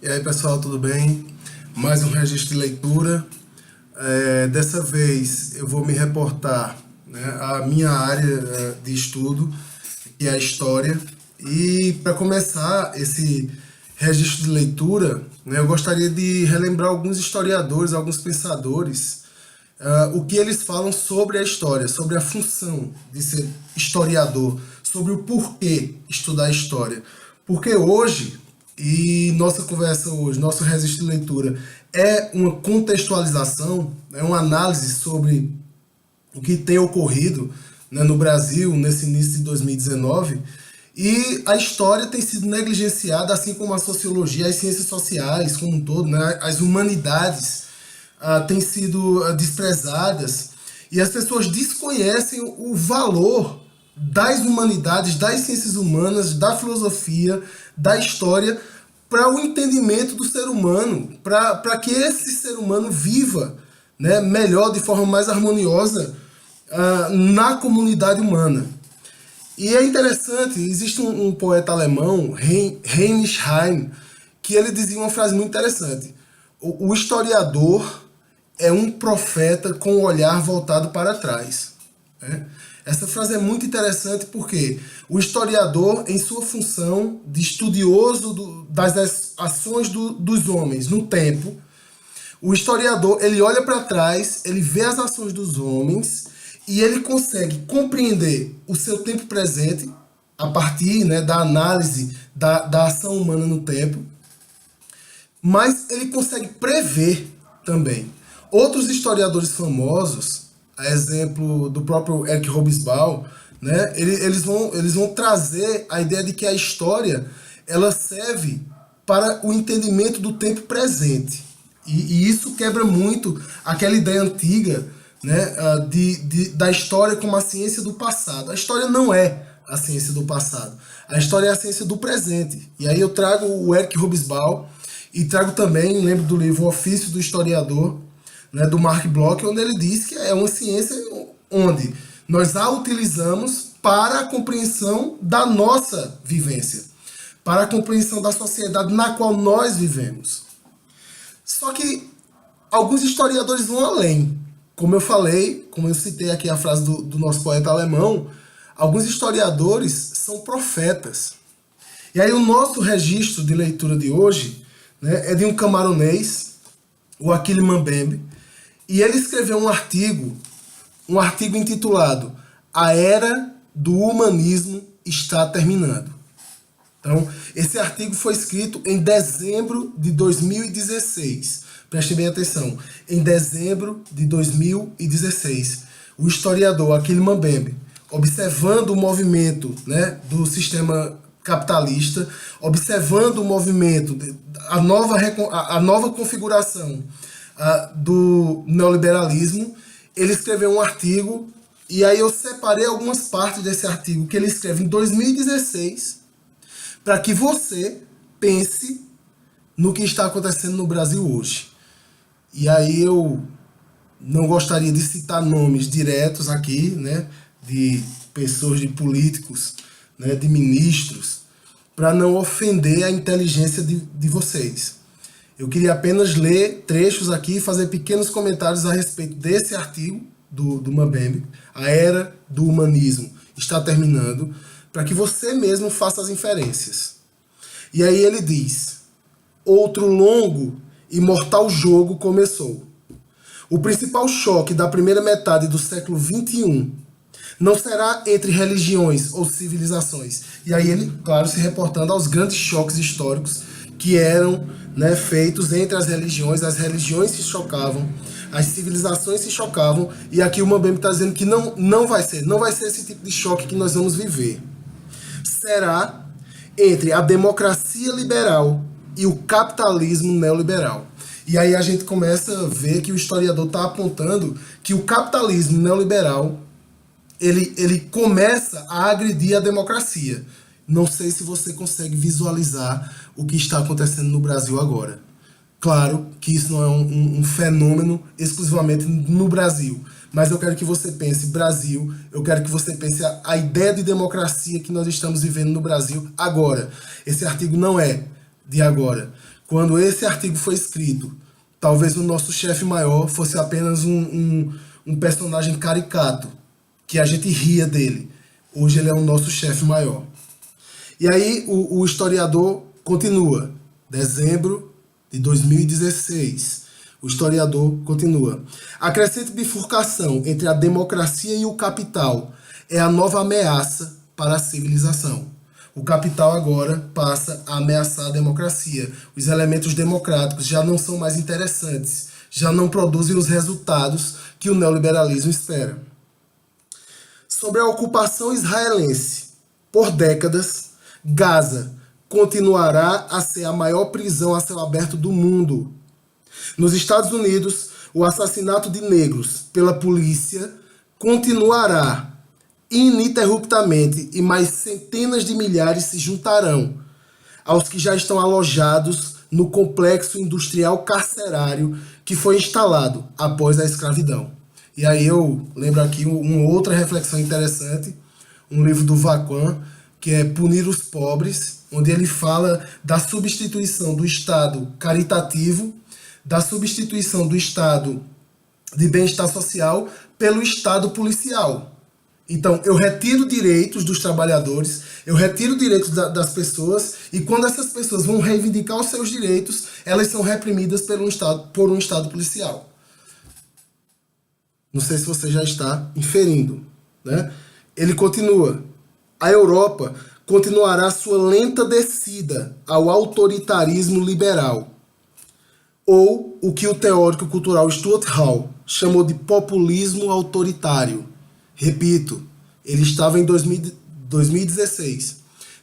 E aí pessoal, tudo bem? Mais um registro de leitura. Dessa vez eu vou me reportar, né, à minha área de estudo, que é a história. E para começar esse registro de leitura, né, eu gostaria de relembrar alguns historiadores, alguns pensadores, o que eles falam sobre a história, sobre a função de ser historiador, sobre o porquê estudar história. Porque hoje, e nossa conversa hoje, nosso registro de leitura, é uma contextualização, é uma análise sobre o que tem ocorrido, né, no Brasil nesse início de 2019, e a história tem sido negligenciada, assim como a sociologia, as ciências sociais como um todo, né, as humanidades têm sido desprezadas, e as pessoas desconhecem o valor das humanidades, das ciências humanas, da filosofia, da história, para o entendimento do ser humano, para que esse ser humano viva, né, melhor, de forma mais harmoniosa na comunidade humana. E é interessante, existe um poeta alemão, Heinrich Heine, que ele dizia uma frase muito interessante: o historiador é um profeta com o olhar voltado para trás. Né? Essa frase é muito interessante porque o historiador, em sua função de estudioso das ações dos homens no tempo, o historiador, ele olha para trás, ele vê as ações dos homens e ele consegue compreender o seu tempo presente a partir, né, da análise da ação humana no tempo, mas ele consegue prever também. Outros historiadores famosos, a exemplo do próprio Eric Hobsbawm, né, eles vão trazer a ideia de que a história ela serve para o entendimento do tempo presente. E isso quebra muito aquela ideia antiga, né, da história como a ciência do passado. A história não é a ciência do passado. A história é a ciência do presente. E aí eu trago o Eric Hobsbawm e trago também, lembro do livro O Ofício do Historiador, né, do Mark Bloch, onde ele diz que é uma ciência onde nós a utilizamos para a compreensão da nossa vivência, para a compreensão da sociedade na qual nós vivemos. Só que alguns historiadores vão além. Como eu falei, como eu citei aqui a frase do nosso poeta alemão, alguns historiadores são profetas. E aí o nosso registro de leitura de hoje, né, é de um camaronês, o Achille Mbembe, e ele escreveu um artigo intitulado A Era do Humanismo Está Terminando. Então, esse artigo foi escrito em dezembro de 2016. Prestem bem atenção. Em dezembro de 2016, o historiador Achille Mbembe, observando o movimento, né, do sistema capitalista, observando o movimento, a nova configuração do neoliberalismo, ele escreveu um artigo, e aí eu separei algumas partes desse artigo que ele escreve em 2016, para que você pense no que está acontecendo no Brasil hoje. E aí eu não gostaria de citar nomes diretos aqui, né, de pessoas, de políticos, né, de ministros, para não ofender a inteligência de vocês. Eu queria apenas ler trechos aqui e fazer pequenos comentários a respeito desse artigo do Mbembe, A Era do Humanismo Está Terminando, para que você mesmo faça as inferências. E aí ele diz: outro longo e mortal jogo começou. O principal choque da primeira metade do século XXI não será entre religiões ou civilizações. E aí ele, claro, se reportando aos grandes choques históricos que eram, né, feitos entre as religiões se chocavam, as civilizações se chocavam, e aqui o Mbembe está dizendo que não vai ser esse tipo de choque que nós vamos viver. Será entre a democracia liberal e o capitalismo neoliberal. E aí a gente começa a ver que o historiador está apontando que o capitalismo neoliberal ele começa a agredir a democracia. Não sei se você consegue visualizar o que está acontecendo no Brasil agora. Claro que isso não é um fenômeno exclusivamente no Brasil, mas eu quero que você pense Brasil, eu quero que você pense a ideia de democracia que nós estamos vivendo no Brasil agora. Esse artigo não é de agora. quando esse artigo foi escrito, talvez o nosso chefe maior fosse apenas um personagem caricato, que a gente ria dele. Hoje ele é o nosso chefe maior. E aí o historiador continua. Dezembro de 2016. O historiador continua. A crescente bifurcação entre a democracia e o capital é a nova ameaça para a civilização. O capital agora passa a ameaçar a democracia. Os elementos democráticos já não são mais interessantes, já não produzem os resultados que o neoliberalismo espera. Sobre a ocupação israelense, por décadas, Gaza continuará a ser a maior prisão a céu aberto do mundo. Nos Estados Unidos, o assassinato de negros pela polícia continuará ininterruptamente e mais centenas de milhares se juntarão aos que já estão alojados no complexo industrial carcerário que foi instalado após a escravidão. E aí eu lembro aqui uma outra reflexão interessante, um livro do Vacuum, que é Punir os Pobres, onde ele fala da substituição do Estado caritativo, da substituição do Estado de bem-estar social pelo Estado policial. Então, eu retiro direitos dos trabalhadores, eu retiro direitos das pessoas, e quando essas pessoas vão reivindicar os seus direitos, elas são reprimidas por um Estado policial. Não sei se você já está inferindo, né? Ele continua. A Europa continuará sua lenta descida ao autoritarismo liberal, ou o que o teórico cultural Stuart Hall chamou de populismo autoritário. Repito, ele estava em 2016,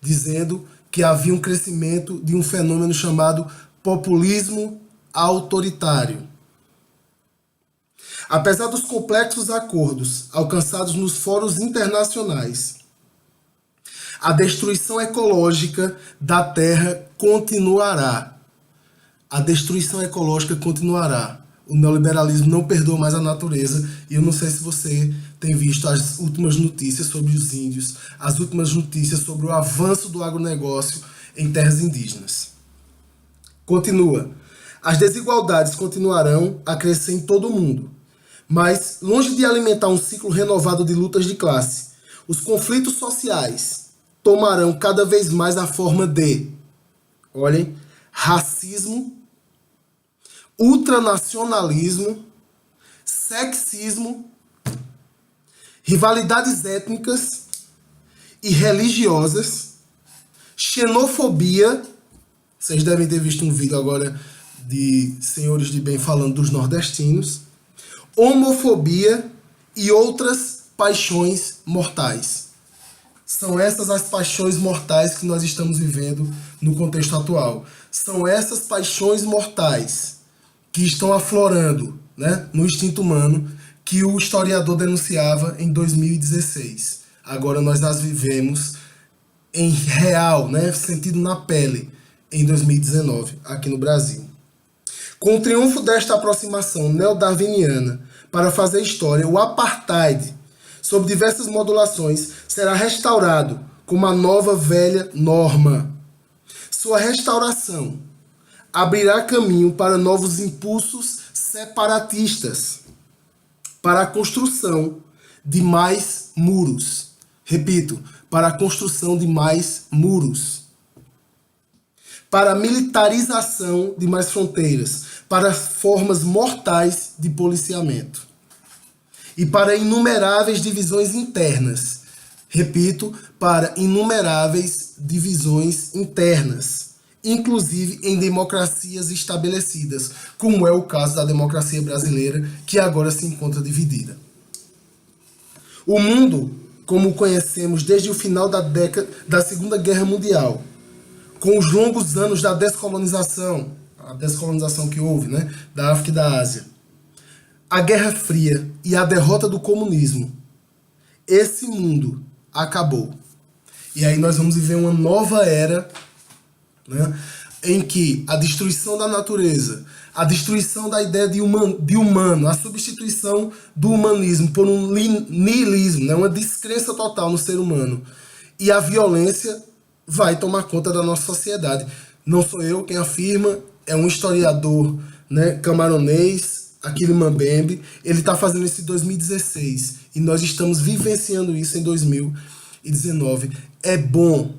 dizendo que havia um crescimento de um fenômeno chamado populismo autoritário. Apesar dos complexos acordos alcançados nos fóruns internacionais, a destruição ecológica da Terra continuará. A destruição ecológica continuará. O neoliberalismo não perdoa mais a natureza, e eu não sei se você tem visto as últimas notícias sobre os índios, as últimas notícias sobre o avanço do agronegócio em terras indígenas. Continua. As desigualdades continuarão a crescer em todo o mundo, mas longe de alimentar um ciclo renovado de lutas de classe, os conflitos sociais tomarão cada vez mais a forma de, olhem, racismo, ultranacionalismo, sexismo, rivalidades étnicas e religiosas, xenofobia. Vocês devem ter visto um vídeo agora de senhores de bem falando dos nordestinos, homofobia e outras paixões mortais. São essas as paixões mortais que nós estamos vivendo no contexto atual. São essas paixões mortais que estão aflorando, né, no instinto humano, que o historiador denunciava em 2016. Agora nós as vivemos em real, né, sentido na pele, em 2019, aqui no Brasil. Com o triunfo desta aproximação neodarwiniana para fazer história, o apartheid, sob diversas modulações, será restaurado como a nova velha norma. Sua restauração abrirá caminho para novos impulsos separatistas, para a construção de mais muros. Repito, para a construção de mais muros. Para a militarização de mais fronteiras, para formas mortais de policiamento. E para inumeráveis divisões internas. Repito, para inumeráveis divisões internas, inclusive em democracias estabelecidas, como é o caso da democracia brasileira, que agora se encontra dividida. O mundo, como o conhecemos desde o final da Segunda Guerra Mundial, com os longos anos da descolonização, a descolonização que houve, né, da África e da Ásia, a Guerra Fria e a derrota do comunismo, esse mundo acabou. E aí nós vamos viver uma nova era, né, em que a destruição da natureza, a destruição da ideia de humano, a substituição do humanismo por um niilismo, né, uma descrença total no ser humano, e a violência vai tomar conta da nossa sociedade. Não sou eu quem afirma, é um historiador, né, camaronês, Achille Mbembe. Ele está fazendo isso em 2016 e nós estamos vivenciando isso em 2019. É bom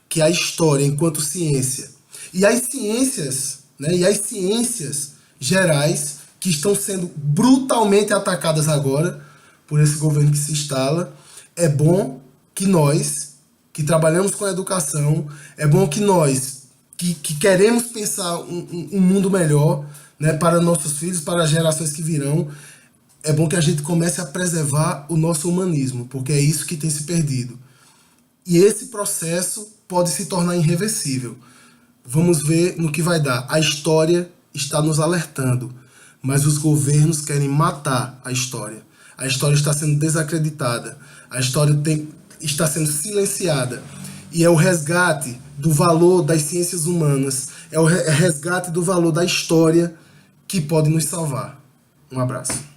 que a história, enquanto ciência, e as ciências, né, e as ciências gerais, que estão sendo brutalmente atacadas agora por esse governo que se instala, é bom que nós, que trabalhamos com a educação, é bom que nós, que queremos pensar um mundo melhor, né, para nossos filhos, para as gerações que virão, é bom que a gente comece a preservar o nosso humanismo, porque é isso que tem se perdido. E esse processo pode se tornar irreversível. Vamos ver no que vai dar. A história está nos alertando, mas os governos querem matar a história. A história está sendo desacreditada. A história está sendo silenciada. E é o resgate do valor das ciências humanas, é o resgate do valor da história que pode nos salvar. Um abraço.